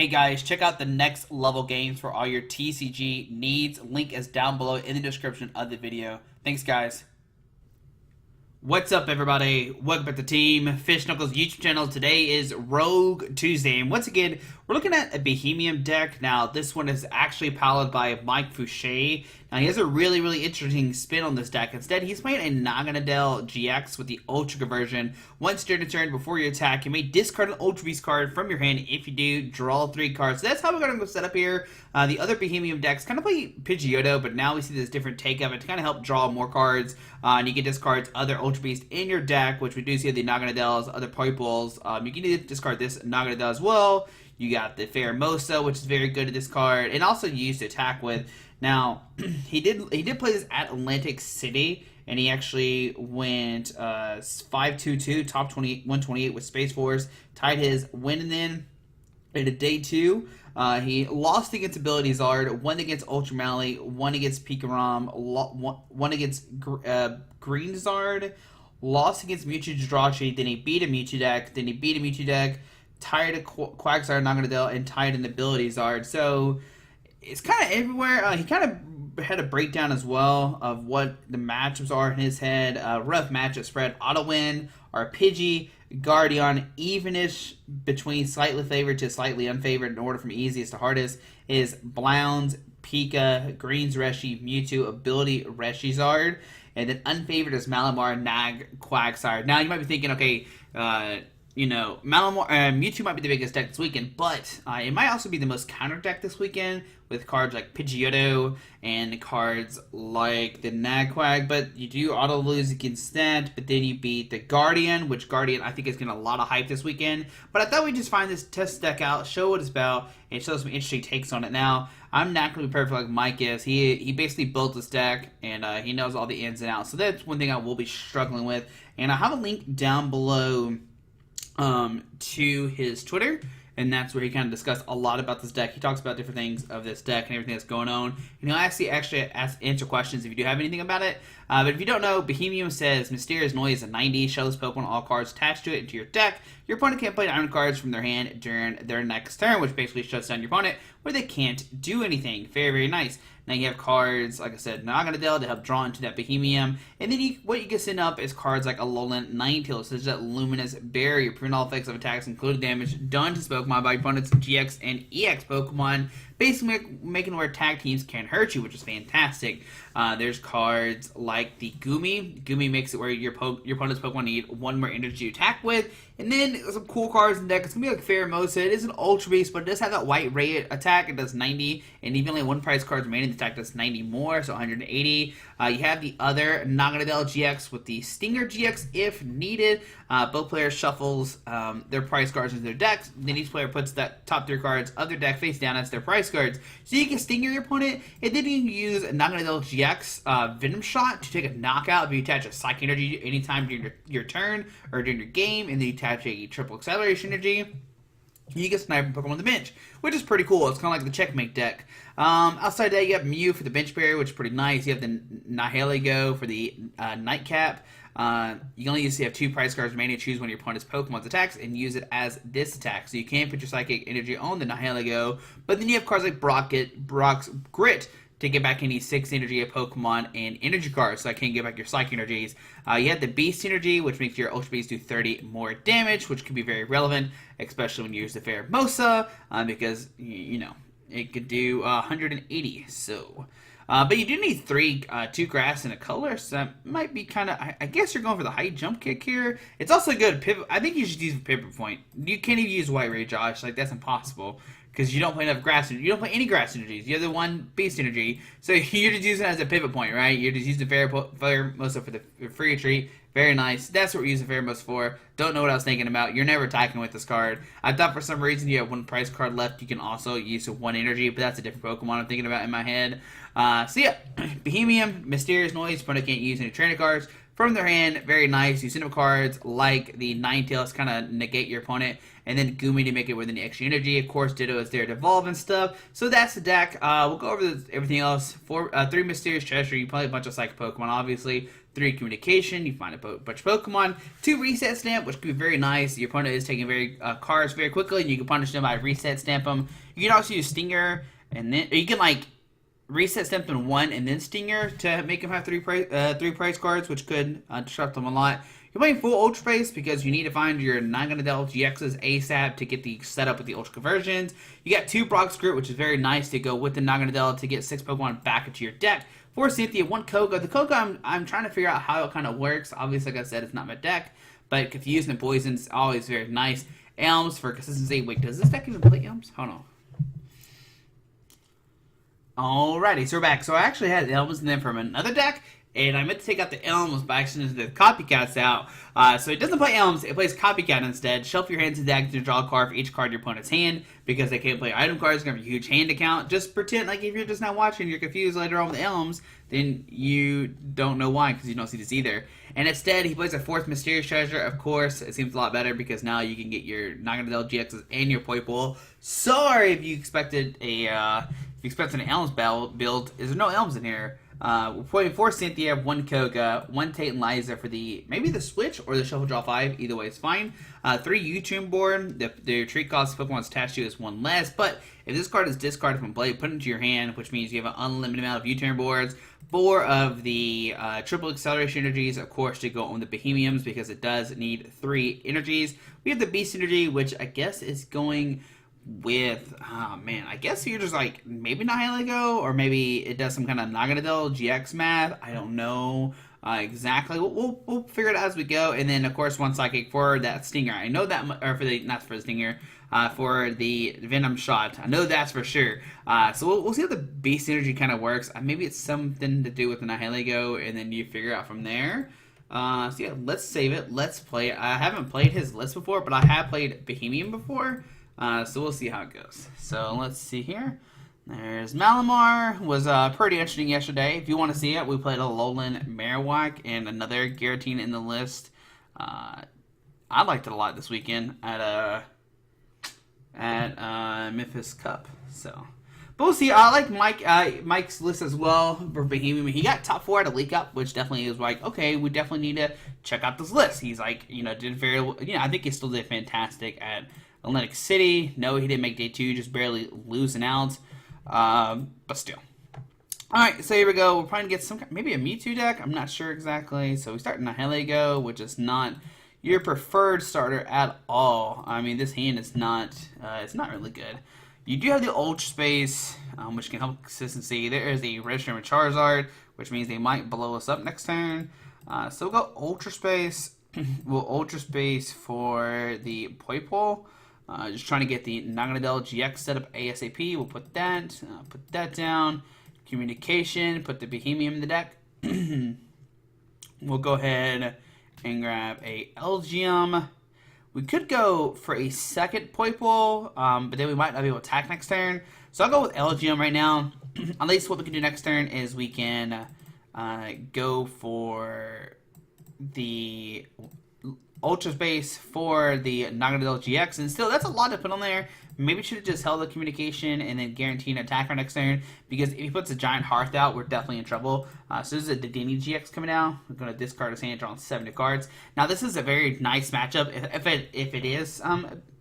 Hey guys, check out the next level games for all your TCG needs. Link is down below in the description of the video. Thanks guys. What's up everybody? Welcome back to Team Fish Knuckles YouTube channel. Today is Rogue Tuesday, and once again, we're looking at a Beeheeyem deck. Now, this one is actually powered by Mike Fouché. Now, he has a really interesting spin on this deck. Instead, he's playing a Naganadel GX with the Ultra Conversion. Once during the turn, before you attack, you may discard an Ultra Beast card from your hand. If you do, draw 3 cards. So that's how we're going to go set up here. The other Beeheeyem decks kind of play Pidgeotto, but now we see this different take of it to kind of help draw more cards. And you can discard other Ultra Beasts in your deck, which we do see the Naganadels, other Poipoles. You can discard this Naganadel as well. You got the Pheromosa, which is very good at this card, and also used to attack with. Now, he did play this at Atlantic City, and he actually went 5-2-2, top 128 with Space Force, tied his win, and then in a day 2, he lost against Ability Zard, won against Ultra Mally, won against Pikarom, won against Green Zard, lost against Mewtwo Jirachi, then he beat a Mewtwo deck, tied a Quagsire, Naganadel, and tied an Ability Zard. So it's kind of everywhere. He kind of had a breakdown as well of what the matchups are in his head. Rough matchup spread. Auto win are Pidgey, Guardian, evenish between slightly favored to slightly unfavored in order from easiest to hardest is Blounds, Pika, Green's Reshi, Mewtwo, Ability Reshizard, and then unfavored is Malamar, Nag, Quagsire. Now you might be thinking, okay, Mewtwo might be the biggest deck this weekend, but it might also be the most counter deck this weekend with cards like Pidgeotto and cards like the Nagquag, but you do auto lose against that, but then you beat the Guardian, which Guardian I think is getting a lot of hype this weekend. But I thought we'd just find this test deck out, show what it's about, and show some interesting takes on it. Now, I'm not going to be perfect like Mike is. He basically built this deck, and he knows all the ins and outs, so that's one thing I will be struggling with. And I have a link down below to his Twitter, and that's where he kind of discussed a lot about this deck. He talks about different things of this deck and everything that's going on. And he'll actually answer questions if you do have anything about it. But if you don't know, Beeheeyem says Mysterious Noise is a 90. Show this Pokemon all cards attached to it into your deck. Your opponent can't play iron cards from their hand during their next turn, which basically shuts down your opponent where they can't do anything. Very nice. Now you have cards, like I said, Naganadel to help draw into that Beeheeyem. And then what you can send up is cards like Alolan Ninetales, such as that Luminous Barrier, prevent all effects of attacks, including damage done to Pokemon by opponents' GX and EX Pokemon, basically making where tag teams can't hurt you, which is fantastic. There's cards like the Goomy. Goomy makes it where your opponent's Pokemon need 1 more energy to attack with. And then some cool cards in the deck. It's going to be like Pheromosa. It is an Ultra Beast, but it does have that white ray attack. It does 90, and even only 1 price card remaining. The attack does 90 more, so 180. You have the other Naganadel GX with the Stinger GX if needed. Both players shuffles their price cards into their decks. Then each player puts that top 3 cards of their deck face down as their price cards. So you can Stinger your opponent, and then you can use Naganadel GX Venom Shot to take a knockout if you attach a Psychic Energy anytime during your turn or during your game, and then you attach a Triple Acceleration Energy. You get Sniper Pokemon on the bench, which is pretty cool. It's kind of like the Checkmate deck. Outside that, you have Mew for the bench barrier, which is pretty nice. You have the Nihilego for the Nightcap. You only have 2 price cards remaining to choose one of your opponent's Pokemon's attacks and use it as this attack. So you can put your Psychic Energy on the Nihilego, but then you have cards like Brock's Grit to get back any 6 energy of Pokemon and energy cards, so I can't get back your Psychic Energies. You have the Beast Energy, which makes your Ultra Beast do 30 more damage, which can be very relevant, especially when you use the Pheromosa, because, it could do 180, so... but you do need 2 grass and a color, so that might be kind of... I guess you're going for the high jump kick here. It's also a good pivot. I think you should use a pivot point. You can't even use White Ray, Josh. Like, that's impossible. Because you don't play enough grass. You don't play any grass energies. You have the 1 beast energy. So you're just using it as a pivot point, right? You're just using the Pheromosa for the free retreat. Very nice. That's what we're using Pheromosa for. Don't know what I was thinking about. You're never attacking with this card. I thought for some reason you have 1 price card left. You can also use 1 energy, but that's a different Pokemon I'm thinking about in my head. So yeah, Beeheeyem, Mysterious Noise. Opponent can't use any trainer cards from their hand. Very nice. You send up cards like the Ninetales, kind of negate your opponent, and then Goomy to make it with any extra energy. Of course, Ditto is there to evolve and stuff. So that's the deck. We'll go over everything else. 3 Mysterious Treasure. You play a bunch of Psychic Pokemon, obviously. 3 communication, you find a bunch of Pokemon, 2 reset stamp, which can be very nice. Your opponent is taking cards very quickly, and you can punish them by reset stamp them. You can also use Stinger, and then you can like reset stamp them 1 and then Stinger to make them have 3 price cards, which could disrupt them a lot. You're playing full Ultra Space because you need to find your Naganadel GXs ASAP to get the setup with the Ultra Conversions. You got 2 Brock Script, which is very nice to go with the Naganadel to get 6 Pokemon back into your deck. 4 Cynthia, 1 Koga. The Koga, I'm trying to figure out how it kind of works. Obviously, like I said, it's not my deck, but Confused and Poison's always very nice. Elms for consistency. Wait, does this deck even play Elms? Hold on. Alrighty, so we're back. So I actually had Elms in there from another deck, and I meant to take out the Elms by accident the Copycats out. So it doesn't play Elms, it plays Copycat instead. Shuffle your hand to the deck to draw a card for each card in your opponent's hand. Because they can't play item cards, it's going to have a huge hand account. Just pretend like if you're just not watching, you're confused later on with the Elms, then you don't know why, because you don't see this either. And instead, he plays a 4th Mysterious Treasure. Of course, it seems a lot better because now you can get your Naganadel GXs and your Poipole. Sorry if you expected an Elms build. There's no Elms in here. We're playing 4 Cynthia, 1 Koga, 1 Tate and Liza for maybe the switch or the Shuffle Draw 5. Either way is fine. 3 U-Tomb board. The retreat cost Pokemon's attached to is 1 less. But if this card is discarded from play, put it into your hand, which means you have an unlimited amount of U-Tomb boards. 4 of the triple acceleration energies, of course, to go on the Beeheeyem because it does need 3 energies. We have the Beast energy, which I guess is going with, oh man, I guess you're just like, maybe Nihilego, or maybe it does some kind of Naganadel GX math. I don't know exactly. We'll figure it out as we go. And then, of course, 1 Psychic for that Stinger. I know that, or not for the Stinger, for the Venom Shot. I know that's for sure. So we'll see how the Beast Energy kind of works. Maybe it's something to do with the Nihilego, and then you figure out from there. So yeah, let's save it. Let's play it. I haven't played his list before, but I have played Beeheeyem before. So we'll see how it goes. So let's see here. There's Malamar. Was pretty interesting yesterday. If you want to see it, we played a Alolan Marowak and another Giratina in the list. I liked it a lot this weekend at Memphis Cup. So, but we'll see. I like Mike's list as well for Beeheeyem. He got top 4 at a League Cup, which definitely is like, okay, we definitely need to check out this list. He's like, did very well. I think he still did fantastic at Atlantic City. No, he didn't make day 2, just barely losing out. But still. Alright, so here we go. We're probably going to get maybe a Mewtwo deck. I'm not sure exactly. So we start in Nihilego, which is not your preferred starter at all. I mean, this hand is not, it's not really good. You do have the Ultra Space, which can help consistency. There is the Registration with Charizard, which means they might blow us up next turn. So we'll go Ultra Space. We'll Ultra Space for the Poipole. Just trying to get the Naganadel GX set up ASAP. We'll put that down. Communication, put the Beeheeyem in the deck. We'll go ahead and grab a Elgium. We could go for a second Poipole, but then we might not be able to attack next turn. So I'll go with Elgium right now. At least what we can do next turn is we can go for the Ultra Space for the Naganadel GX, and still, that's a lot to put on there. Maybe should have just held the communication and then guaranteed an attack our next turn, because if he puts a Giant Hearth out, we're definitely in trouble. So this is a Dedenne GX coming out. We're going to discard his hand, draw 70 cards. Now, this is a very nice matchup. If it is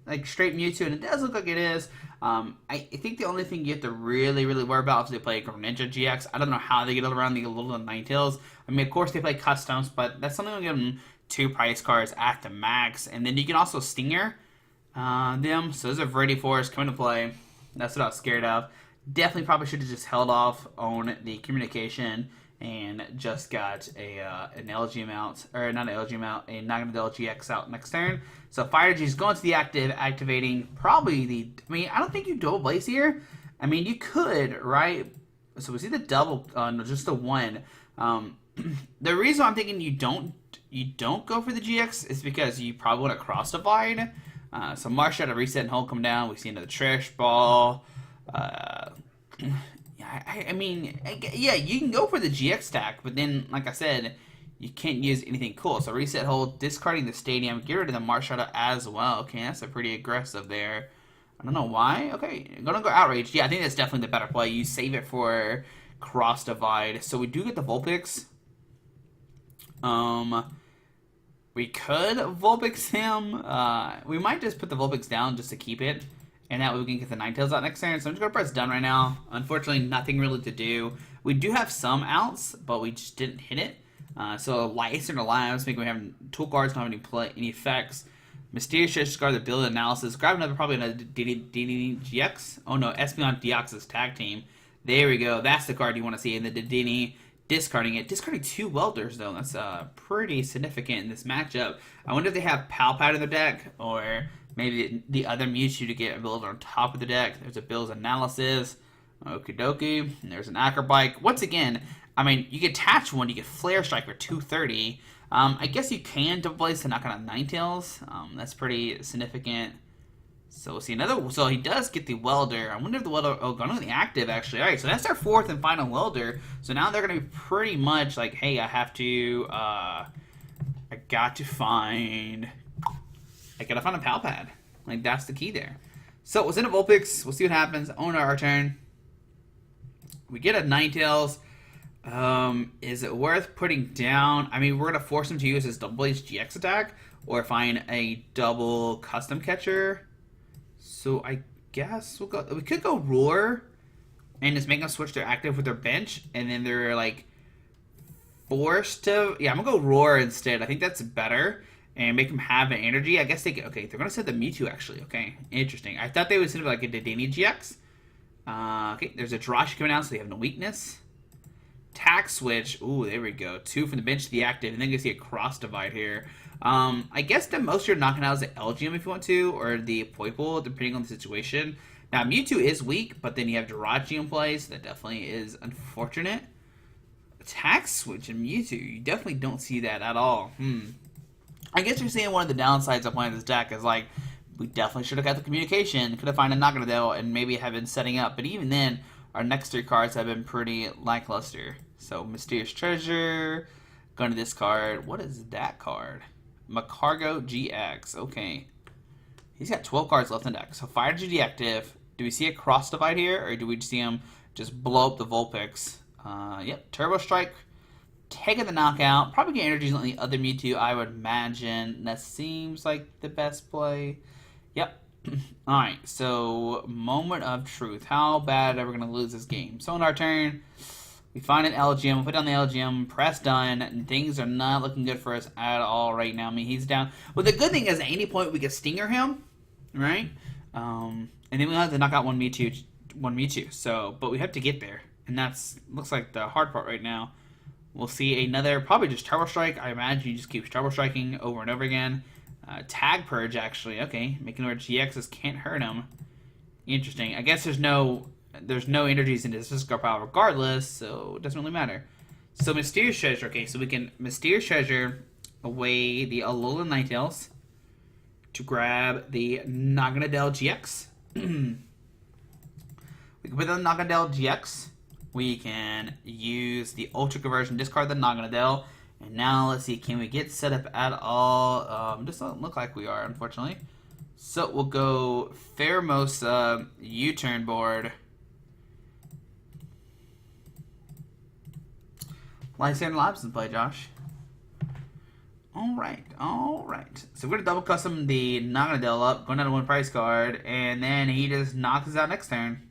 like straight Mewtwo, and it does look like it is, I think the only thing you have to really worry about is they play Greninja GX. I don't know how they get around the little Ninetales. I mean, of course, they play customs, but that's something we'll give them 2 price cards at the max. And then you can also Stinger them. So there's a Variety Force coming to play. That's what I was scared of. Definitely probably should have just held off on the communication and just got an LG out, or not an LG out, a Naganadel GX out next turn. So Fire G is going to the activating probably the, I mean, I don't think you double blaze here. I mean, you could, right? So we see the double, no, just the 1. The reason I'm thinking you don't go for the GX is because you probably want to cross divide. So Marsh had a reset and hold come down. We see another trash ball. I mean, yeah, you can go for the GX stack, but then, like I said, you can't use anything cool. So reset hold, discarding the stadium, get rid of the Marshada as well. Okay, that's a pretty aggressive there. I don't know why. Okay, I'm gonna go Outrage. Yeah, I think that's definitely the better play. You save it for cross divide. So we do get the Vulpix. We could Vulpix him. We might just put the Vulpix down just to keep it. And that way we can get the Ninetales out next turn. So I'm just going to press done right now. Unfortunately, nothing really to do. We do have some outs, but we just didn't hit it. So Lice and Lives make we have tool cards, don't have any effects. Mysterious Discard the build analysis. Grab probably another DDGX. Oh no, Espeon Deoxys tag team. There we go. That's the card you want to see in the Dedenne. Discarding it. Discarding 2 Welders, though. That's pretty significant in this matchup. I wonder if they have Palpad in their deck, or maybe the other Mewtwo to get a build on top of the deck. There's a Bill's Analysis. Okie dokie. And there's an Acrobike. Once again, I mean, you get attach one, you get Flare Strike for 230. I guess you can double place to knock out Ninetales. That's pretty significant. So we'll see another. So he does get the Welder. I wonder if the Welder. Oh, going to the active actually. All right, so that's our 4th and final Welder. So now they're going to be pretty much like, hey, I have to. I got to find. I gotta find a Palpad. Like that's the key there. So it was in a Vulpix. We'll see what happens. On our turn, we get a Ninetales. Is it worth putting down? I mean, we're gonna force him to use his double HGX attack or find a double custom catcher. So I guess we'll go. We could go Roar and just make them switch their active with their bench, and then they're like forced to. Yeah, I'm gonna go Roar instead. I think that's better, and make them have an energy. I guess they get. Okay, they're gonna set the Mewtwo actually. Okay, interesting. I thought they would send it like a Dedenne GX. Okay, there's a Jirachi coming out, so they have no weakness. Tack switch. Ooh, there we go. 2 from the bench to the active, and then you see a cross divide here. I guess the most you're knocking out is the LGM if you want to, or the Poipole, depending on the situation. Now, Mewtwo is weak, but then you have Jirachi in play, so that definitely is unfortunate. Attack switch in Mewtwo. You definitely don't see that at all. I guess you're saying one of the downsides of playing this deck is like, we definitely should have got the communication, could have found a Naganadel, and maybe have been setting up. But even then, our next 3 cards have been pretty lackluster. So, Mysterious Treasure, going to discard. What is that card? Macargo GX. Okay. He's got 12 cards left in deck. So, Fire GD active. Do we see a cross divide here, or do we see him just blow up the Vulpix? Yep. Turbo Strike. Taking the knockout. Probably get energies on the other Mewtwo, I would imagine. That seems like the best play. Yep. Alright, so moment of truth. How bad are we going to lose this game? So on our turn, we find an LGM, put down the LGM, press done, and things are not looking good for us at all right now. I mean, he's down. Well, the good thing is at any point we can Stinger him, right? And then we'll have to knock out one Mewtwo. So, but we have to get there, and that's looks like the hard part right now. We'll see another, probably just Turbo Strike. I imagine you just keep Turbo Striking over and over again. Tag Purge, actually. Okay, making where GXs can't hurt him. Interesting. I guess there's no energies in this discard pile regardless, so it doesn't really matter. So Mysterious Treasure. Okay, so we can Mysterious Treasure away the Alola Ninetales to grab the Naganadel GX. We can put the Naganadel GX. We can use the Ultra Conversion, discard the Naganadel. And now, let's see, can we get set up at all? This doesn't look like we are, unfortunately. So, we'll go Pheromosa U-turn board. Lysander Labs in play, Josh. Alright. So, we're going to double custom the Naganadel up, going down to 1 price card, and then he just knocks us out next turn.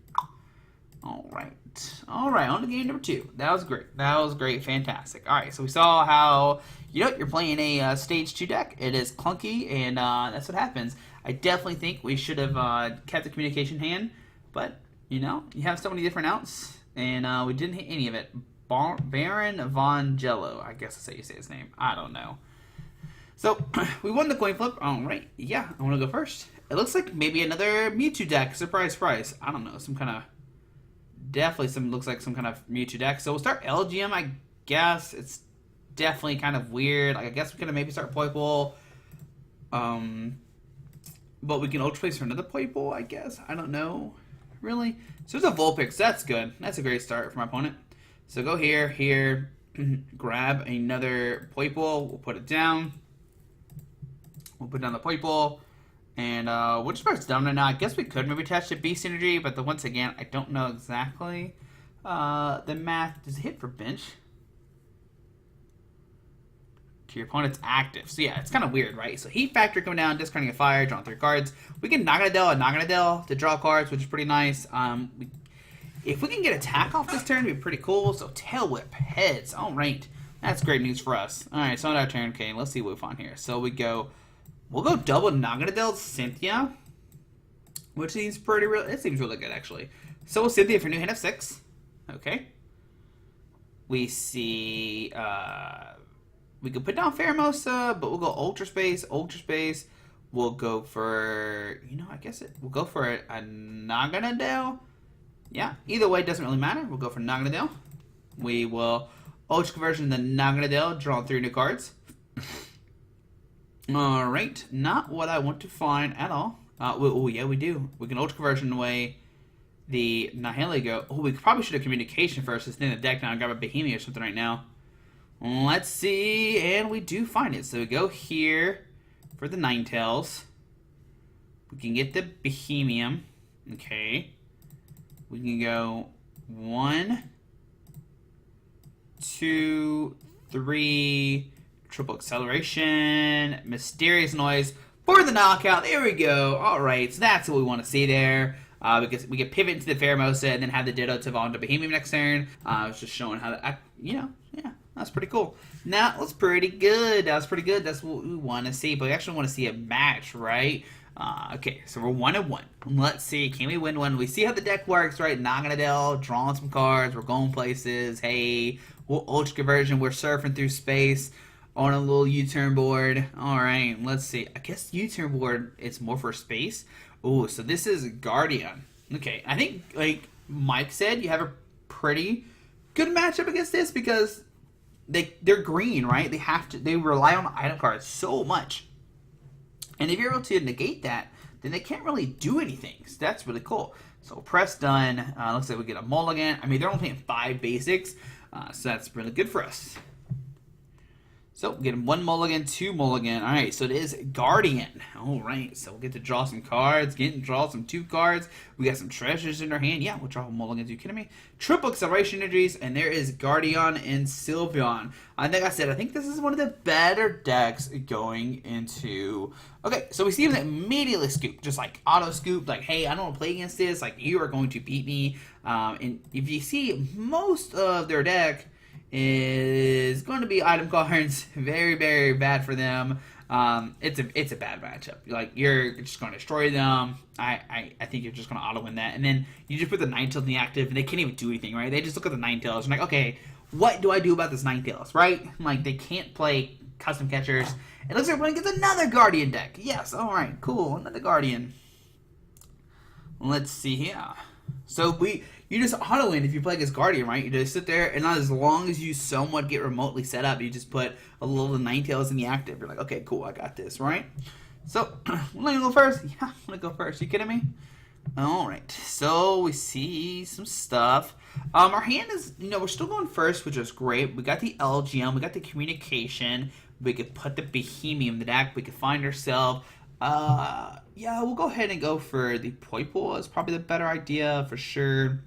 Alright, on to game number 2. That was great. Fantastic. Alright, so we saw how, you're playing a Stage 2 deck. It is clunky, and that's what happens. I definitely think we should have kept the communication hand, but, you have so many different outs, and we didn't hit any of it. Baron Von Jello, I guess that's how you say his name. I don't know. So, we won the coin flip. Alright, yeah, I want to go first. It looks like maybe another Mewtwo deck. Surprise. I don't know, some kind of... Definitely looks like some kind of Mewtwo deck. So we'll start LGM, I guess. It's definitely kind of weird. Like, I guess we could maybe start Poipole. But we can Ultra Place for another Poipole, I guess. I don't know. Really? So there's a Vulpix. That's good. That's a great start for my opponent. So go here, grab another Poipole. We'll put it down. We'll put down the Poipole. And we'll just press down right now. I guess we could maybe attach the Beast Energy, but once again, I don't know exactly the math. Does it hit for bench? to your opponent's active. So yeah, it's kind of weird, right? So heat factor coming down, discarding a fire, drawing 3 cards. We get Naganadel and Naganadel to draw cards, which is pretty nice. If we can get attack off this turn, it'd be pretty cool. So tail whip, heads, all right. That's great news for us. All right, so on our turn, okay, let's see what we find here. So we'll go double Naganadel Cynthia, which seems pretty real. It seems really good, actually. So we'll Cynthia for new hand of 6. Okay. We see, we could put down Pheromosa, but we'll go Ultra Space. We'll go for, I guess we'll go for a Naganadel. Yeah, either way, it doesn't really matter. We'll go for Naganadel. We will Ultra Conversion the Naganadel, draw 3 new cards. Alright, not what I want to find at all. Oh, yeah, we do. We can Ultra Conversion away the Nihilego. Oh, we probably should have Communication first. It's in the deck now. I grab a Beeheeyem or something right now. Let's see, and we do find it. So we go here for the Ninetales. We can get the Beeheeyem. Okay. We can go 1, 2, 3, triple acceleration, mysterious noise for the knockout. There we go. All right, so that's what we want to see there. Because we can pivot into the Pheromosa and then have the Ditto to evolve into Beeheeyem next turn. I was just showing how to, yeah, that's pretty cool. That was pretty good. That's what we want to see. But we actually want to see a match, right? Okay, so we're 1-1. Let's see, can we win one? We see how the deck works, right? Naganadel, drawing some cards, we're going places. Hey, we'll Ultra Conversion, we're surfing through space on a little U-turn board. All right, let's see. I guess U-turn board, it's more for space. Oh, so this is Guardian. Okay, I think, like Mike said, you have a pretty good matchup against this because they're green, right? They rely on item cards so much. And if you're able to negate that, then they can't really do anything. So that's really cool. So press done. Looks like we get a mulligan. I mean, they're only playing 5 basics, so that's really good for us. So get 1 mulligan, 2 mulligan. All right, so it is Guardian. All right, so we'll get to draw some cards, draw some 2 cards. We got some treasures in our hand. Yeah, we'll draw mulligans. Are you kidding me? Triple acceleration energies, and there is Guardian and Sylveon. Like I said, I think this is one of the better decks going into. Okay, so we see him immediately scoop, just like auto scoop, like, hey, I don't want to play against this. Like, you are going to beat me. And if you see, most of their deck is going to be item cards. Very, very bad for them. It's a bad matchup. Like, you're just going to destroy them. I think you're just going to auto win that. And then you just put the Ninetales in the active, and they can't even do anything, right? They just look at the Ninetales and like, okay, what do I do about this Ninetales, right? Like, they can't play custom catchers. It looks like we're going to get another Guardian deck. Yes, all right, cool, another Guardian. Let's see here. So you just auto win if you play against Guardian, right? You just sit there, and as long as you somewhat get remotely set up, you just put a little Ninetales in the active. You're like, okay, cool, I got this, right? So, want to go first? Yeah, I'm going to go first. You kidding me? All right, so we see some stuff. Our hand is, we're still going first, which is great. We got the LGM, we got the communication. We could put the Beeheeyem in the deck. We could find ourselves. Yeah, we'll go ahead and go for the Poipole. It's probably the better idea for sure.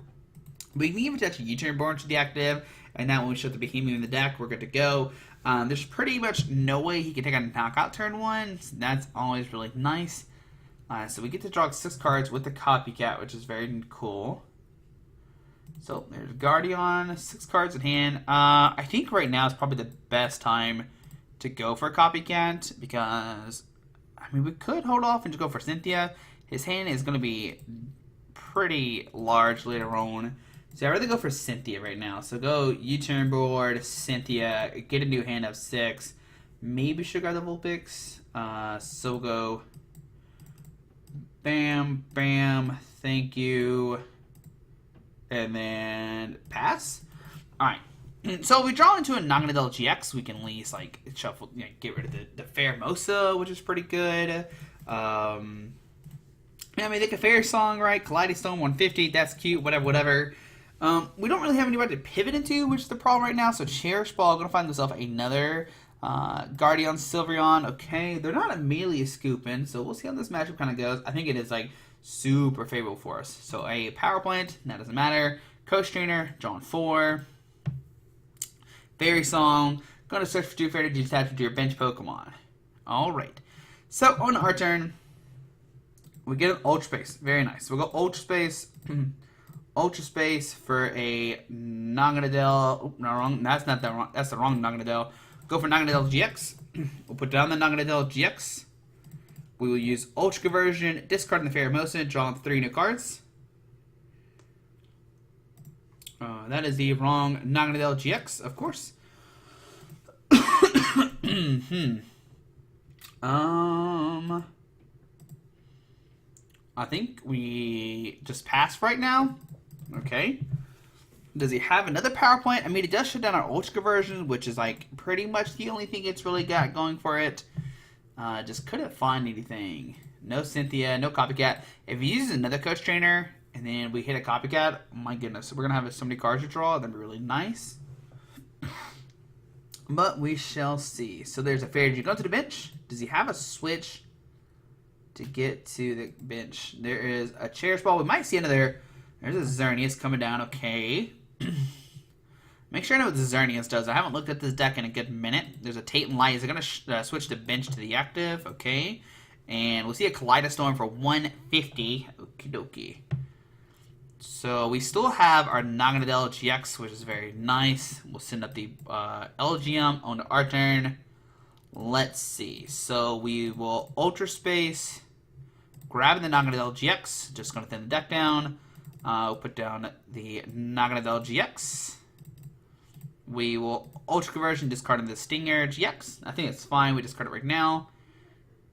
We can even attach a U-turn board to the active, and now when we show the Beeheeyem in the deck, we're good to go. There's pretty much no way he can take a knockout turn 1. So that's always really nice. So we get to draw 6 cards with the Copycat, which is very cool. So there's Guardian, 6 cards in hand. I think right now is probably the best time to go for a Copycat because, I mean, we could hold off and just go for Cynthia. His hand is going to be pretty large later on. So I'd rather go for Cynthia right now. So go U-turn board, Cynthia, get a new hand of 6. Maybe should grab the Vulpix. So we'll go bam, bam, thank you. And then pass. All right. So if we draw into a Naganadel GX, we can at least like shuffle, get rid of the Pheromosa, which is pretty good. I mean, they can Fair Song, right? Kaleidostone 150, that's cute, whatever. We don't really have anybody to pivot into, which is the problem right now. So Cherish Ball, gonna find themselves another Guardian Sylveon. Okay, they're not immediately scooping, so we'll see how this matchup kind of goes. I think it is like super favorable for us. So a Power Plant, that doesn't matter. Coach Trainer, drawing 4. Fairy Song, Going to search for 2 fairy energy attached to your bench Pokemon. Alright. So, on our turn, we get an Ultra Space. Very nice. We'll go Ultra Space. Ultra Space for a Naganadel. Oh, no, wrong. That's not that wrong. That's the wrong Naganadel. Go for Naganadel GX. We'll put down the Naganadel GX. We will use Ultra Conversion, discarding the Pheromosa, drawing 3 new cards. That is the wrong Naganadel GX, of course. I think we just pass right now. Okay. Does he have another PowerPoint? I mean, it does shut down our Ultra Conversion, which is like pretty much the only thing it's really got going for it. Just couldn't find anything. No Cynthia, no Copycat. If he uses another Coach Trainer and then we hit a Copycat, oh my goodness, we're gonna have so many cards to draw. That'd be really nice. But we shall see. So there's a Fairy Energy. Go to the bench. Does he have a switch to get to the bench? There is a Cherish Ball. We might see another. There's a Xerneas coming down. Okay. Make sure I know what the Xerneas does. I haven't looked at this deck in a good minute. There's a Tate and Light. Is it going to switch the bench to the active? Okay. And we'll see a Kaleidostorm for 150. Okie dokie. So we still have our Naganadel GX, which is very nice. We'll send up the LGM on our turn. Let's see. So we will Ultra Space, grab the Naganadel GX. Just going to thin the deck down. We'll put down the Naganadel GX. We will Ultra Conversion, discarding the Stinger GX. I think it's fine. We discard it right now.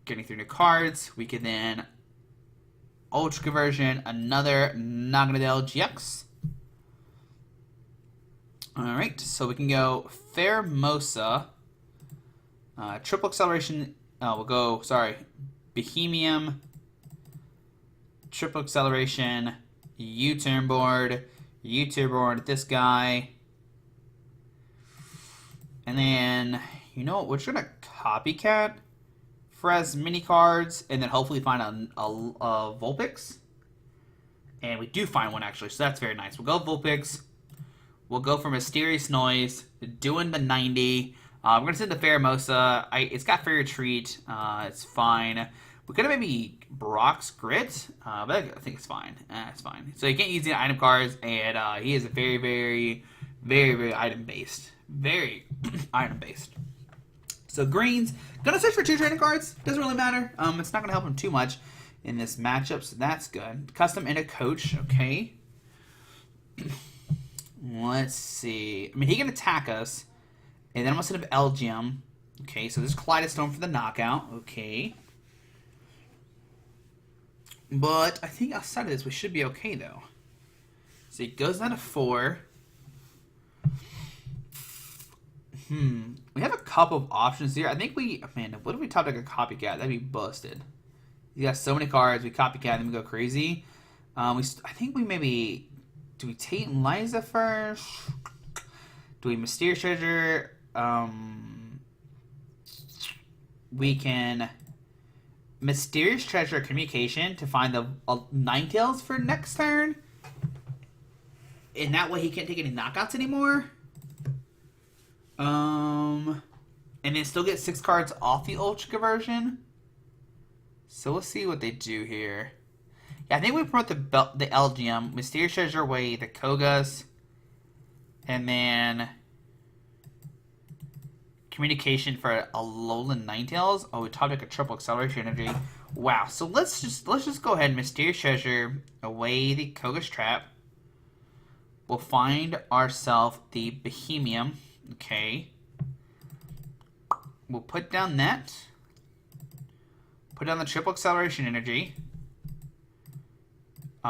Getting 3 new cards. We can then Ultra Conversion, another Naganadel GX. Alright, so we can go Pheromosa, Triple Acceleration, we'll go, Beeheeyem, Triple Acceleration, U-Turn Board, this guy. And then, you know what, we're just going to Copycat for as many cards, and then hopefully find a Vulpix. And we do find one, actually, so that's very nice. We'll go Vulpix. We'll go for Mysterious Noise, doing the 90. We're going to send the Pheromosa. It's got Fairy Retreat. It's fine. We could have maybe Brock's Grit, but I think it's fine. It's fine. So you can't use the item cards, and he is a very, very, very, very item-based. Very item-based. So Green's gonna search for 2 training cards. Doesn't really matter. It's not gonna help him too much in this matchup, so that's good. Custom and a Coach, okay. Let's see. I mean, he can attack us, and then I'm gonna set up LGM. Okay, so there's Kaleidostorm for the knockout. Okay. But I think outside of this, we should be okay though. So he goes down to 4. We have a couple of options here. I think man, what if we top deck a Copycat? That'd be busted. You got so many cards. We Copycat, then we go crazy. I think we maybe, do we Tate and Liza first? Do we Mysterious Treasure? We can Mysterious Treasure Communication to find the Ninetales for next turn. And that way he can't take any knockouts anymore. And then still get 6 cards off the Ultra Conversion. So we'll see what they do here. Yeah, I think we promote the LGM, Mysterious Treasure away, the Kogas, and then Communication for Alolan Ninetales. Oh, we top deck a Triple Acceleration Energy. Wow. So let's just go ahead and Mysterious Treasure away the Koga's Trap. We'll find ourselves the Beeheeyem. Okay. We'll put down that. Put down the Triple Acceleration Energy.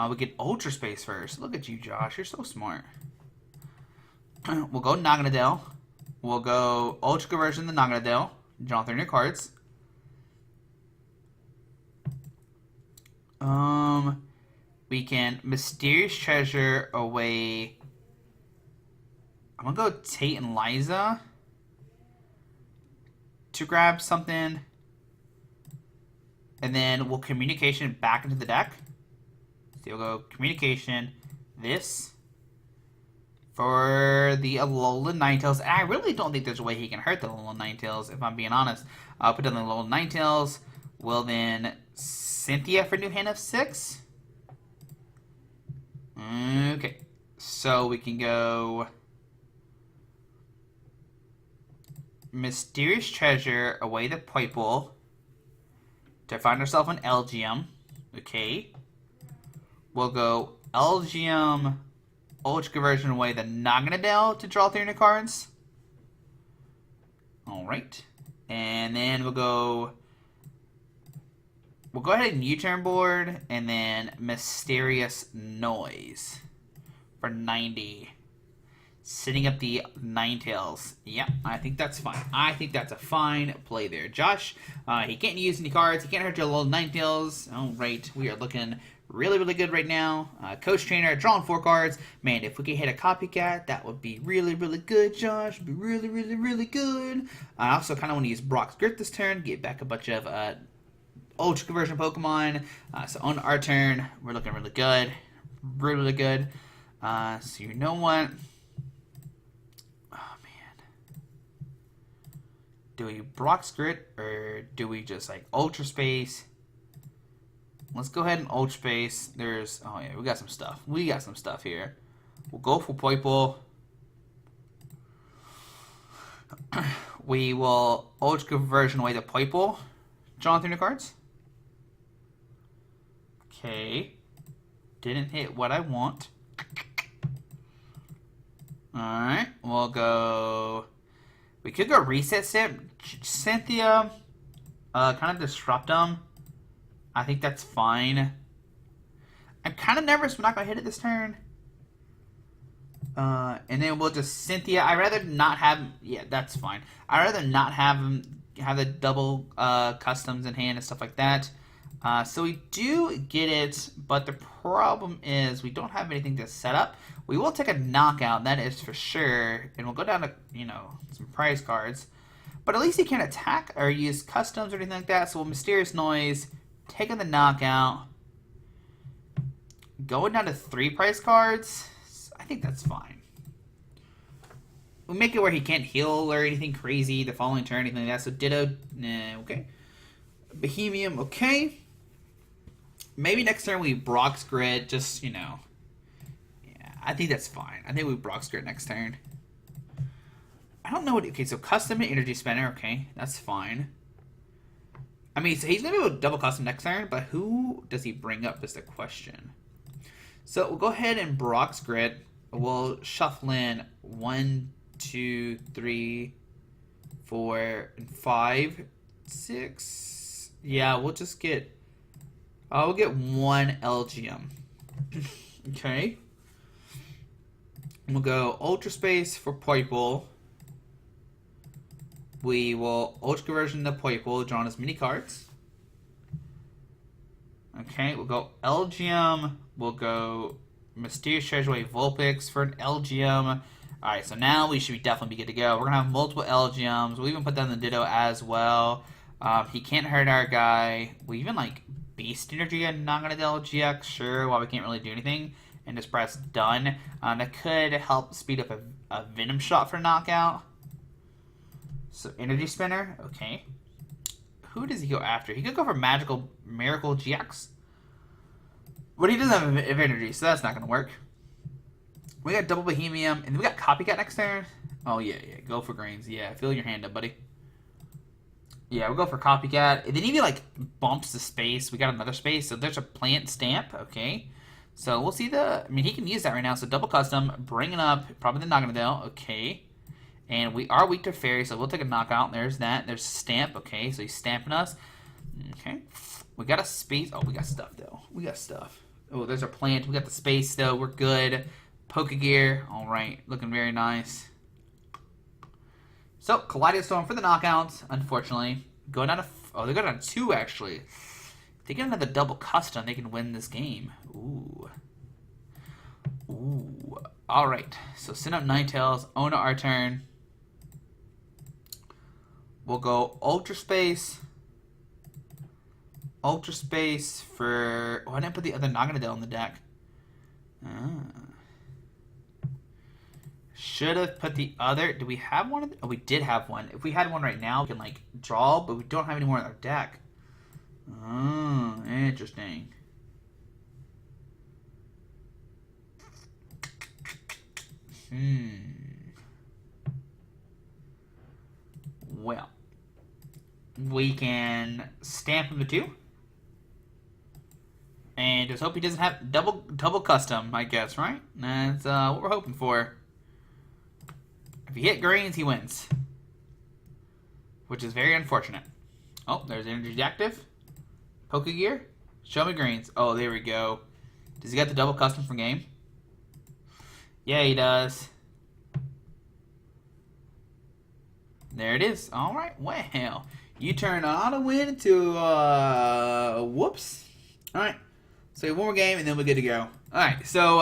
We get Ultra Space first. Look at you, Josh. You're so smart. We'll go Naganadel. We'll go Ultra Conversion the Naganadel. Draw 3 new cards. We can Mysterious Treasure away. I'm gonna go Tate and Liza to grab something. And then we'll Communication back into the deck. So you'll go Communication, this, for the Alolan Ninetales. And I really don't think there's a way he can hurt the Alolan Ninetales, if I'm being honest. I'll put down the Alolan Ninetales. Will then Cynthia for new hand of 6. Okay. So we can go Mysterious Treasure, away the Poipole to find ourselves an Elgium. Okay. We'll go Elgium, Ultra Conversion, away the Naganadel to draw 3 new cards. Alright. And then we'll go ahead and U-turn board, and then Mysterious Noise for 90. Setting up the Ninetales. Yeah, I think that's fine. I think that's a fine play there. Josh, he can't use any cards. He can't hurt your little Ninetales. All right, we are looking really, really good right now. Coach Trainer, drawing 4 cards. Man, if we could hit a copycat, that would be really, really good, Josh. It'd be really, really, really good. I also kind of want to use Brock's Grit this turn, get back a bunch of Ultra Conversion Pokemon. So on our turn, we're looking really good. Really, really good. So you know what? Do we Brock's Grit, or do we just like Ultra Space? Let's go ahead and Ultra Space. There's, oh yeah, we got some stuff. We got some stuff here. We'll go for Poipole. We will Ultra Conversion away the Poipole. Draw 3 new cards. Okay. Didn't hit what I want. Alright, we'll go... We could go Reset Cynthia, kind of Disrupt them. I think that's fine. I'm kind of nervous we're not going to hit it this turn. And then we'll just Cynthia. I'd rather not have... Yeah, that's fine. I'd rather not have the double customs in hand and stuff like that. So we do get it, but the problem is we don't have anything to set up. We will take a knockout, that is for sure, and we'll go down to, you know, some prize cards. But at least he can't attack or use customs or anything like that, so we'll Mysterious Noise, taking the knockout, going down to 3 prize cards. I think that's fine. We'll make it where he can't heal or anything crazy the following turn, anything like that, so Ditto, nah, okay. Beeheeyem, okay. Maybe next turn we Brock's Grid, just, you know. Yeah, I think that's fine. I think we Brock's Grid next turn. I don't know what... Okay, so Custom and Energy Spinner, okay. That's fine. I mean, so he's going to be able to double Custom next turn, but who does he bring up is the question. So we'll go ahead and Brock's Grid. We'll shuffle in 1, 2, 3, 4, and 5, 6. Yeah, we'll just get... we'll get 1 Elgium. Okay. We'll go Ultra Space for Poipole. We will Ultra Conversion to Poipole, drawing as many cards. Okay, we'll go Elgium. We'll go Mysterious Treasure away Vulpix for an Elgium. Alright, so now we should definitely be good to go. We're going to have multiple Elgiums. We'll even put down the Ditto as well. He can't hurt our guy. We even like Beast Energy and Naganadel GX, sure, while we can't really do anything. And just press done. That could help speed up a Venom Shot for knockout. So Energy Spinner, okay. Who does he go after? He could go for Magical Miracle GX. But he doesn't have energy, so that's not going to work. We got double Beeheeyem, and we got Copycat next turn. Oh, yeah, go for Grains. Yeah, fill your hand up, buddy. Yeah, we'll go for Copycat. And then he like bumps the space. We got another space, so there's a Plant Stamp, okay. So we'll see I mean, he can use that right now, so double custom, bringing up probably the Naganadel, okay. And we are weak to Fairy, so we'll take a knockout. There's that. There's Stamp, okay, so he's stamping us. Okay. We got a space. Oh, we got stuff, though. We got stuff. Oh, there's our plant. We got the space, though. We're good. Pokegear. All right. Looking very nice. So, Kaleidostorm for the knockouts, unfortunately. Going down to... Oh, they're going down to 2, actually. If they get another double custom, they can win this game. Ooh. Ooh. All right. So, send up Ninetales. Own our turn. We'll go Ultra Space. Ultra Space for... Oh, I didn't put the other Naganadel in the deck. Should have put the other. Do we have one? Oh, we did have one. If we had one right now, we can like draw, but we don't have any more in our deck. Oh, interesting. Well, we can stamp him to 2. And just hope he doesn't have double custom, I guess, right? That's what we're hoping for. If he hit greens, he wins. Which is very unfortunate. Oh, there's energy active. Poke gear. Show me greens. Oh, there we go. Does he got the double custom from game? Yeah, he does. There it is. All right. Well, you turn auto win into whoops. All right. So one more game and then we're good to go. All right. So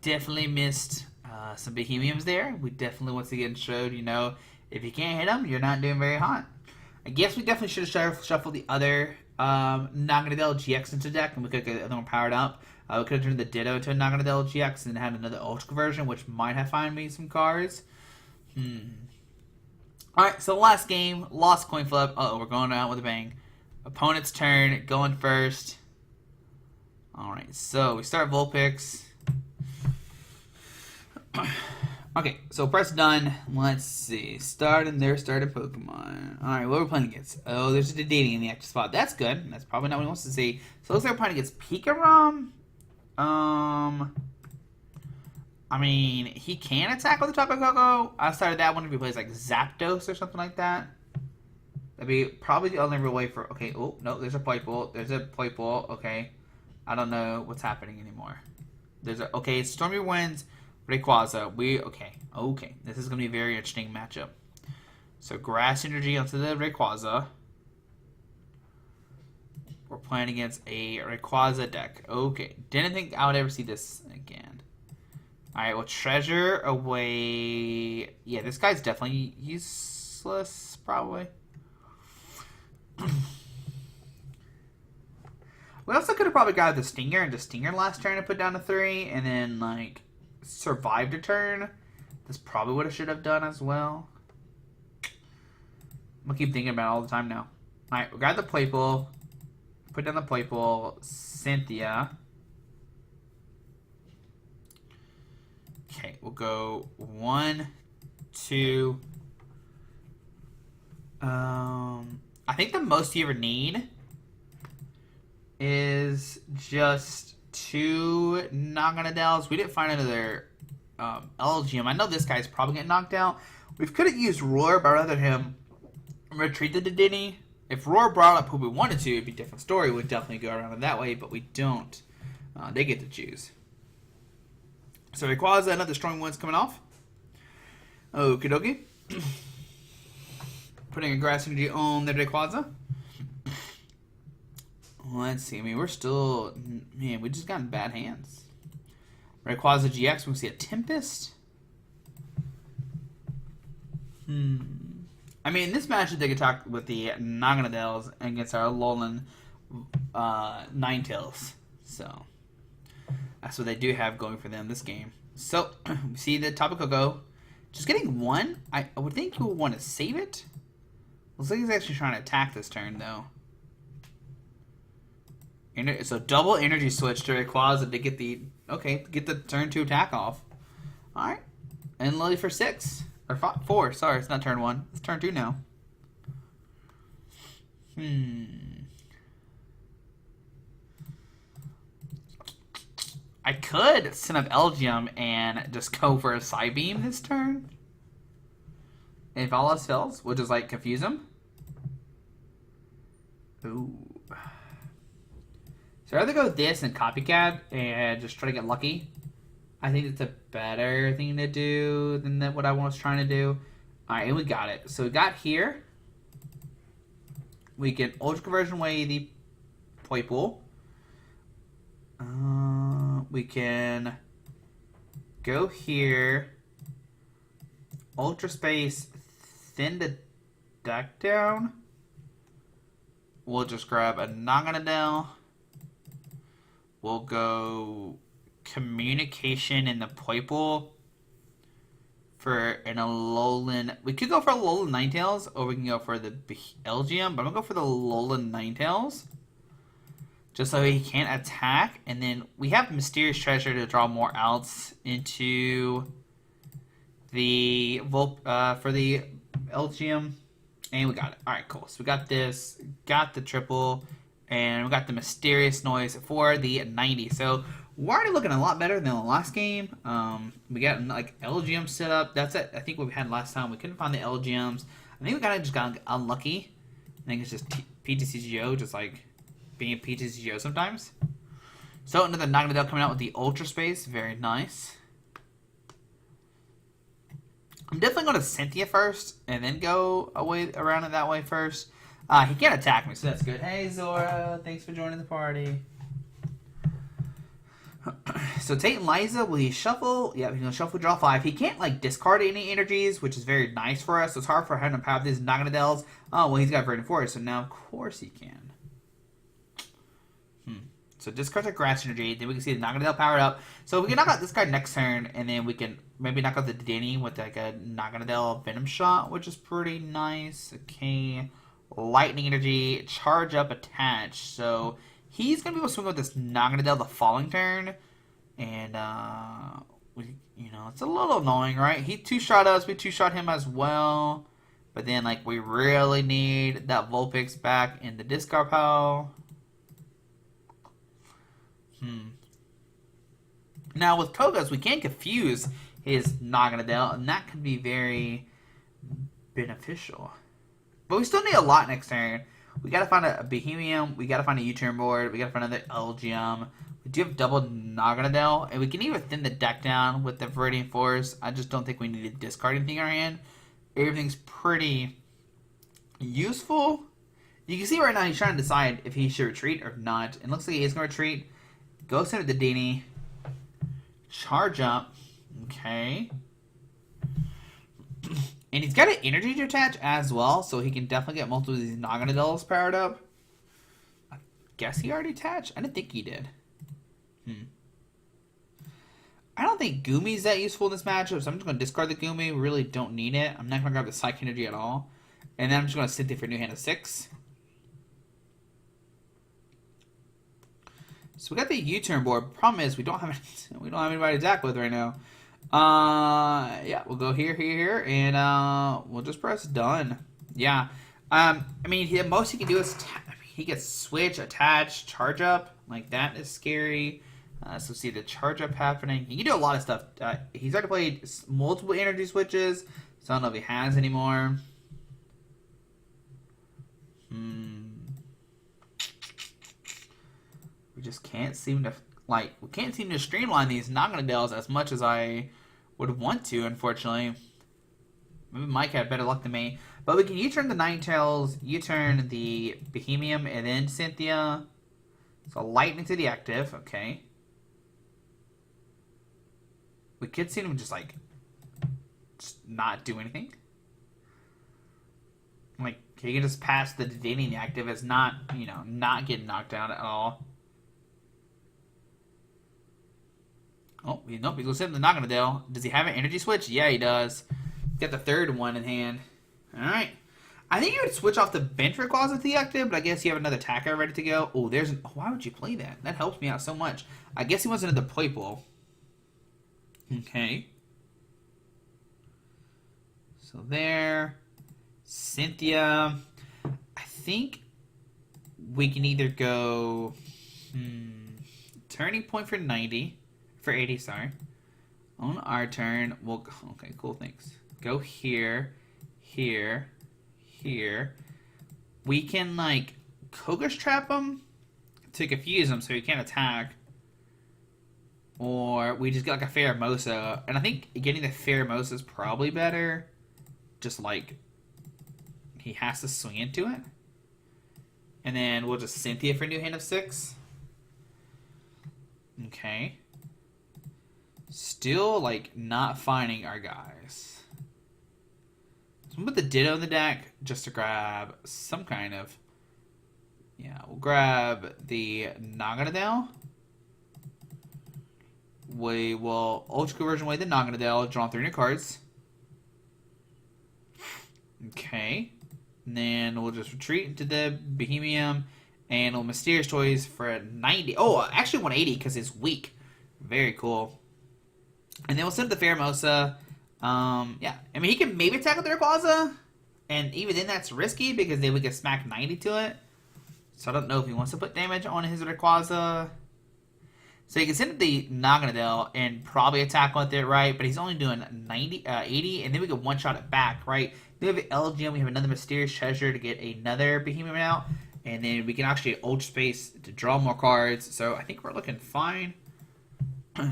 definitely missed some Beeheeyem there. We definitely once again showed, you know, if you can't hit them, you're not doing very hot. I guess we definitely should have shuffled the other Naganadel GX into deck, and we could get the other one powered up. We could have turned the Ditto into a Naganadel GX and had another Ultra version, which might have found me some cards. Alright, so last game, lost coin flip. Uh-oh, we're going out with a bang. Opponent's turn, going first. Alright, so we start Vulpix. Okay, so press done. Let's see. Starting Pokemon. Alright, what are we playing against? Oh, there's a Dedede in the active spot. That's good. That's probably not what he wants to see. So it looks like we're playing against Pikarom. I mean, he can attack with a Taco Coco. Outside of that one, if he plays like Zapdos or something like that, that'd be probably the only real way for. Okay, oh no, there's a Playpool. There's a Playpool. Okay, I don't know what's happening anymore. There's a okay, Stormy Winds, Rayquaza. Okay. This is gonna be a very interesting matchup. So Grass Energy onto the Rayquaza. We're playing against a Rayquaza deck. Okay. Didn't think I would ever see this again. Alright, well, Treasure away. Yeah, this guy's definitely useless, probably. We also could have probably got the Stinger and the Stinger last turn and put down to 3, and then, like, survived a turn. This probably what I should have done as well. I'm gonna keep thinking about it all the time now. Alright, we got the Playpool. Put down the Playpool. Cynthia. Okay, we'll go 1, 2. I think the most you ever need is just 2 Naganadels. We didn't find another LGM. I know this guy's probably getting knocked out. We could have used Roar, but rather him retreat the Dedede. If Roar brought up who we wanted to, it'd be a different story. We'd definitely go around it that way, but we don't. They get to choose. So Rayquaza, another strong one's coming off. Okie dokie. Putting a Grass Energy on the Rayquaza. Let's see. I mean, we're still... Man, we just got in bad hands. Rayquaza GX, we see a Tempest. I mean, in this match, they could talk with the Naganadels against our Alolan Ninetales. So, that's what they do have going for them this game. So, we see the Tapu Koko. Just getting 1. I would think you would want to save it. Looks like he's actually trying to attack this turn, though. So, double energy switch to Rayquaza to get the... Okay, get the turn 2 attack off. Alright. And Lily for 6. Or 4, sorry, it's not turn 1. It's turn 2 now. I could send up Elgium and just go for a Psybeam this turn. If all else fails, we'll just like confuse him. Ooh. So I'd rather go with this and Copycat and just try to get lucky. I think it's a better thing to do than what I was trying to do. Alright, and we got it. So we got here. We can Ultra Conversion away the Playpool. We can go here. Ultra Space, thin the deck down. We'll just grab a Naganadel. We'll go communication in the Poiple for an Alolan. We could go for Alolan Ninetales, or we can go for the Beeheeyem, but I'm gonna go for the Alolan Ninetales. Just so he can't attack. And then we have Mysterious Treasure to draw more outs into the for the LGM. And we got it. Alright, cool. So we got this, got the triple, and we got the Mysterious Noise for the 90. So we're already looking a lot better than the last game. We got like LGM set up. That's it. I think what we had last time. We couldn't find the LGMs. I think we just got unlucky. I think it's just PTCGO, just like being PTCGO sometimes. So another Naganadel coming out with the Ultra Space. Very nice. I'm definitely going to Cynthia first, and then go away around it that way first. He can't attack me, so that's good. Hey, Zora. Thanks for joining the party. So Tate and Liza, will he shuffle? Yeah, he's going to shuffle, draw 5. He can't, like, discard any energies, which is very nice for us. So it's hard for him to have these Naganadels. Oh, well, he's got Verdant Forest, so now, of course, he can. So discard a Grass Energy, then we can see the Naganadel powered up. So we can knock out this card next turn, and then we can maybe knock out the Denny with like a Naganadel Venom Shot, which is pretty nice. Okay, Lightning Energy, Charge Up, Attach. So he's going to be able to swing with this Naganadel the following turn. And, it's a little annoying, right? He two-shot us, we two-shot him as well. But then, like, we really need that Vulpix back in the discard pile. Now with Koga's, we can confuse his Naganadel, and that could be very beneficial. But we still need a lot next turn. We gotta find a Beeheeyem, we gotta find a U-turn board, we gotta find another LGM. We do have double Naganadel, and we can even thin the deck down with the Viridian Force. I just don't think we need to discard anything in our hand. Everything's pretty useful. You can see right now he's trying to decide if he should retreat or not. It looks like he is going to retreat. Go center the Dini. Charge up. Okay. And he's got an energy to attach as well, so he can definitely get multiple of these Naganadels powered up. I guess he already attached? I didn't think he did. I don't think Gumi's that useful in this matchup, so I'm just going to discard the Gumi. Really don't need it. I'm not going to grab the Psych Energy at all. And then I'm just going to sit there for a new hand of 6. So we got the U-turn board. Problem is we don't have anybody to attack with right now. Yeah, we'll go here, and we'll just press done. Yeah. I mean, the most he can do is he gets switch, attach, charge up. Like that is scary. So see the charge up happening. He can do a lot of stuff. He's already played multiple energy switches, so I don't know if he has anymore. We just can't seem to streamline these Naganadels as much as I would want to, unfortunately. Maybe Mike had better luck than me. But we can U-turn the Ninetales, U-turn the Beeheeyem, and then Cynthia. So Lightning to the active, okay. We could see him just not do anything. Like, he can just pass the Dini the active as not getting knocked out at all. Oh, nope, he goes in the Naganadel. Does he have an energy switch? Yeah, he does. He's got the third one in hand. Alright. I think you would switch off the bench for Claws with the active, but I guess you have another attacker ready to go. Oh, why would you play that? That helps me out so much. I guess he wants another Poiple. Okay. So there. Cynthia. I think we can either go Turning Point for 90. For 80, sorry. On our turn, we'll... Okay, cool, thanks. Go here, here, here. We can, like, Koga's trap him to confuse him so he can't attack. Or we just get, like, a Pheromosa. And I think getting the Pheromosa is probably better. Just, like, he has to swing into it. And then we'll just Cynthia for a new hand of 6. Okay. Still, like, not finding our guys. So we'll put the Ditto in the deck just to grab some kind of... Yeah, we'll grab the Naganadel. We will Ultra Conversion away the Naganadel, draw 3 new cards. Okay. And then we'll just retreat into the Beeheeyem, and we'll Mysterious Toys for 90. Oh, actually 180 because it's weak. Very cool. And then we'll send the Pheromosa. Yeah. I mean, he can maybe attack with the Rayquaza, and even then that's risky because then we can smack 90 to it. So I don't know if he wants to put damage on his Rayquaza. So you can send the Naganadel and probably attack with it, right? But he's only doing 80, and then we can one-shot it back, right? Then we have LGM, we have another Mysterious Treasure to get another Beeheeyem out, and then we can actually Ultra Space to draw more cards. So I think we're looking fine.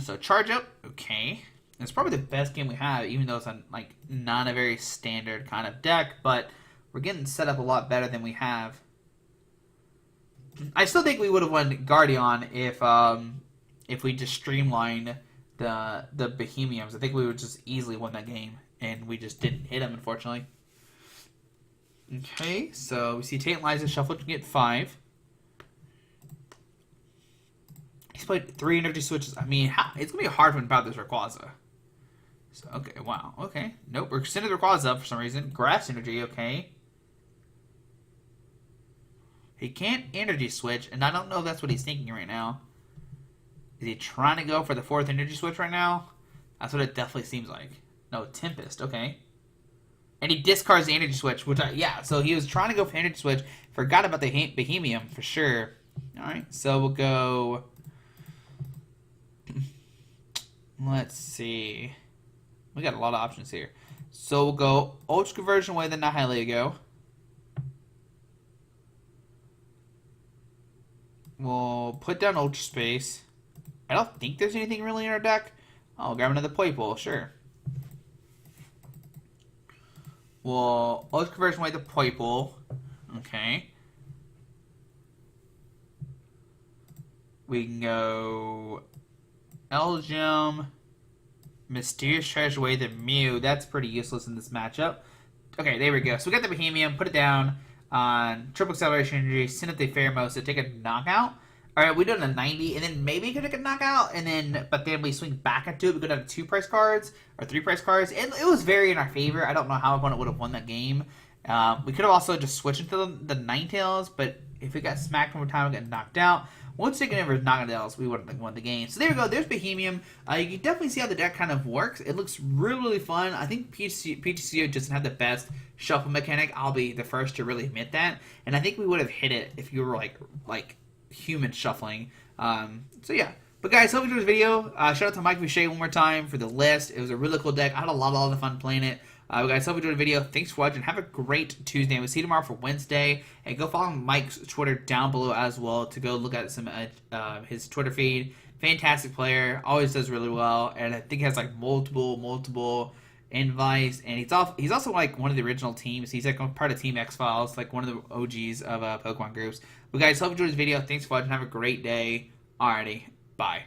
So charge up, okay. It's probably the best game we have, even though it's like not a very standard kind of deck, but we're getting set up a lot better than we have. I still think we would have won Guardian if we just streamlined the Beeheeyems. I think we would just easily won that game, and we just didn't hit him, unfortunately. Okay, so we see TNLG shuffle to get 5. He's played 3 energy switches. I mean, it's going to be hard for him to power this Rayquaza. So, okay, wow, okay. Nope, we're sending the Rayquaza up for some reason. Grass energy, okay. He can't energy switch, and I don't know if that's what he's thinking right now. Is he trying to go for the 4th energy switch right now? That's what it definitely seems like. No, Tempest, okay. And he discards the energy switch, which yeah, so he was trying to go for energy switch. Forgot about the Beeheeyem for sure. Alright, so we'll go... Let's see. We got a lot of options here. So we'll go Ultra Conversion away the Nihilego. We'll put down Ultra Space. I don't think there's anything really in our deck. I'll grab another Playpool, sure. We'll Ultra Conversion away the Playpool. Okay. We can go Elgem, Mysterious Treasure away the Mew. That's pretty useless in this matchup. Okay, there we go. So we got the Beeheeyem, put it down on triple acceleration energy, send it the Pheromosa, take a knockout. Alright, we done a 90, and then maybe we could take a knockout, but then we swing back into it. We go down to 2 price cards, or 3 price cards. It was very in our favor. I don't know how opponent would have won that game. We could have also just switched into the Ninetales, but if we got smacked one more time, we got knocked out. Once taken over Naganadels, we would have won the game. So there we go. There's Beeheeyem. You can definitely see how the deck kind of works. It looks really, really fun. I think PTCO doesn't have the best shuffle mechanic. I'll be the first to really admit that. And I think we would have hit it if you were like human shuffling. So yeah. But guys, hope you enjoyed this video. Shout out to Mike Boucher one more time for the list. It was a really cool deck. I had a lot of fun playing it. Guys, hope you enjoyed the video. Thanks for watching. Have a great Tuesday. We'll see you tomorrow for Wednesday. And go follow Mike's Twitter down below as well to go look at some his Twitter feed. Fantastic player. Always does really well. And I think he has like multiple invites. And he's also like one of the original teams. He's like part of Team X-Files, like one of the OGs of Pokemon groups. But guys, hope you enjoyed this video. Thanks for watching. Have a great day. Alrighty. Bye.